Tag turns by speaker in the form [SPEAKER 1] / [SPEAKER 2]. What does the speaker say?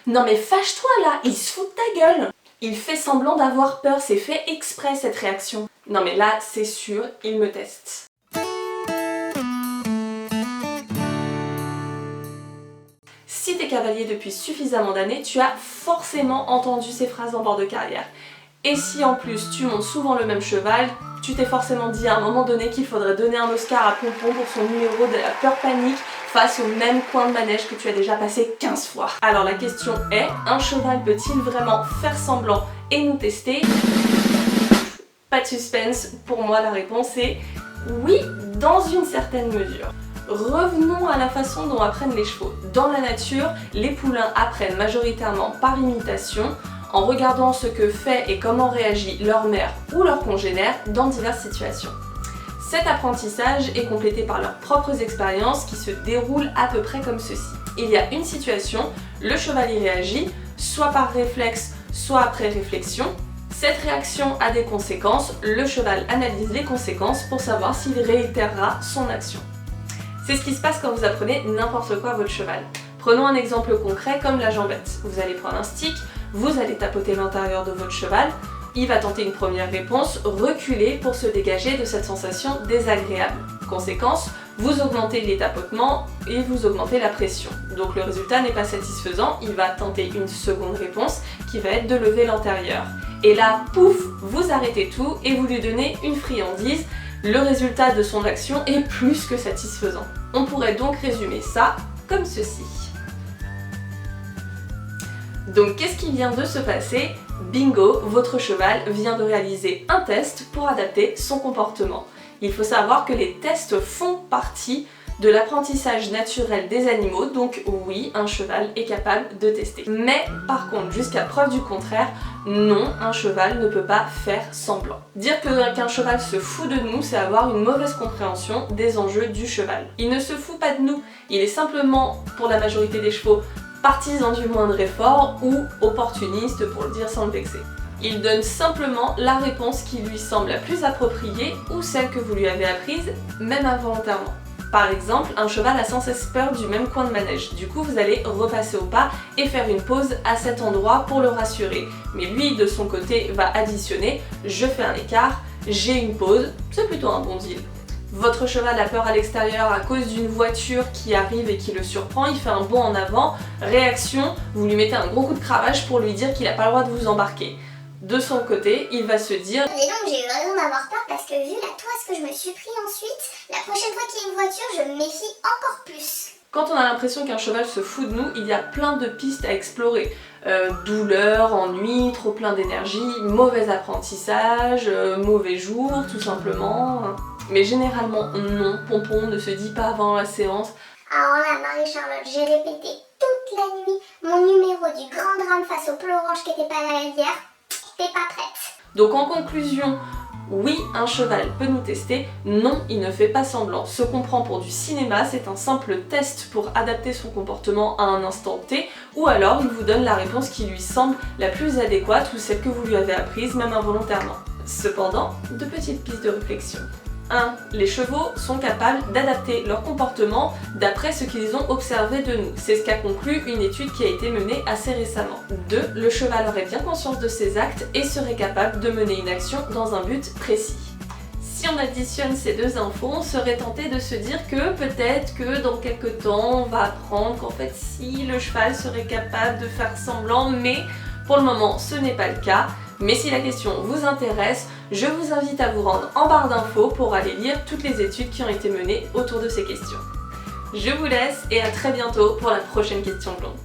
[SPEAKER 1] Non mais fâche-toi là, il se fout de ta gueule. Il fait semblant d'avoir peur, c'est fait exprès cette réaction. Non mais là, c'est sûr, il me teste. Si t'es cavalier depuis suffisamment d'années, tu as forcément entendu ces phrases en bord de carrière. Et si en plus tu montes souvent le même cheval, tu t'es forcément dit à un moment donné qu'il faudrait donner un Oscar à Pompon pour son numéro de la peur panique face au même coin de manège que tu as déjà passé 15 fois. Alors la question est, un cheval peut-il vraiment faire semblant et nous tester? Pas de suspense, pour moi la réponse est oui, dans une certaine mesure. Revenons à la façon dont apprennent les chevaux. Dans la nature, les poulains apprennent majoritairement par imitation, en regardant ce que fait et comment réagit leur mère ou leur congénère dans diverses situations. Cet apprentissage est complété par leurs propres expériences qui se déroulent à peu près comme ceci. Il y a une situation, le cheval y réagit, soit par réflexe, soit après réflexion. Cette réaction a des conséquences, le cheval analyse les conséquences pour savoir s'il réitérera son action. C'est ce qui se passe quand vous apprenez n'importe quoi à votre cheval. Prenons un exemple concret comme la jambette. Vous allez prendre un stick, vous allez tapoter l'intérieur de votre cheval, il va tenter une première réponse, reculer pour se dégager de cette sensation désagréable. Conséquence, vous augmentez les tapotements et vous augmentez la pression. Donc le résultat n'est pas satisfaisant, il va tenter une seconde réponse qui va être de lever l'antérieur. Et là, pouf, vous arrêtez tout et vous lui donnez une friandise. Le résultat de son action est plus que satisfaisant. On pourrait donc résumer ça comme ceci. Donc qu'est-ce qui vient de se passer? Bingo, votre cheval vient de réaliser un test pour adapter son comportement. Il faut savoir que les tests font partie de l'apprentissage naturel des animaux, donc oui, un cheval est capable de tester. Mais par contre, jusqu'à preuve du contraire, non, un cheval ne peut pas faire semblant. Dire qu'un cheval se fout de nous, c'est avoir une mauvaise compréhension des enjeux du cheval. Il ne se fout pas de nous, il est simplement, pour la majorité des chevaux, partisan du moindre effort ou opportuniste pour le dire sans le vexer. Il donne simplement la réponse qui lui semble la plus appropriée ou celle que vous lui avez apprise, même involontairement. Par exemple, un cheval a sans cesse peur du même coin de manège. Du coup, vous allez repasser au pas et faire une pause à cet endroit pour le rassurer. Mais lui, de son côté, va additionner « je fais un écart, j'ai une pause », c'est plutôt un bon deal. Votre cheval a peur à l'extérieur à cause d'une voiture qui arrive et qui le surprend, il fait un bond en avant, réaction, vous lui mettez un gros coup de cravache pour lui dire qu'il n'a pas le droit de vous embarquer. De son côté, il va se dire
[SPEAKER 2] « Mais donc j'ai eu raison d'avoir peur parce que vu la toise que je me suis pris ensuite, la prochaine fois qu'il y a une voiture, je me méfie encore plus. »
[SPEAKER 1] Quand on a l'impression qu'un cheval se fout de nous, il y a plein de pistes à explorer. Douleur, ennui, trop plein d'énergie, mauvais apprentissage, mauvais jour, tout simplement. Mais généralement non, Pompon ne se dit pas avant la séance
[SPEAKER 2] « Alors là, Marie-Charlotte, j'ai répété toute la nuit mon numéro du grand drame face au plat orange qui était pas là hier. T'es pas prête. »
[SPEAKER 1] Donc en conclusion, oui, un cheval peut nous tester, non, il ne fait pas semblant. Ce qu'on prend pour du cinéma, c'est un simple test pour adapter son comportement à un instant T, ou alors il vous donne la réponse qui lui semble la plus adéquate ou celle que vous lui avez apprise, même involontairement. Cependant, deux petites pistes de réflexion. 1. Les chevaux sont capables d'adapter leur comportement d'après ce qu'ils ont observé de nous. C'est ce qu'a conclu une étude qui a été menée assez récemment. 2. Le cheval aurait bien conscience de ses actes et serait capable de mener une action dans un but précis. Si on additionne ces deux infos, on serait tenté de se dire que peut-être que dans quelques temps, on va apprendre qu'en fait si le cheval serait capable de faire semblant, mais pour le moment ce n'est pas le cas. Mais si la question vous intéresse, je vous invite à vous rendre en barre d'infos pour aller lire toutes les études qui ont été menées autour de ces questions. Je vous laisse et à très bientôt pour la prochaine question blonde.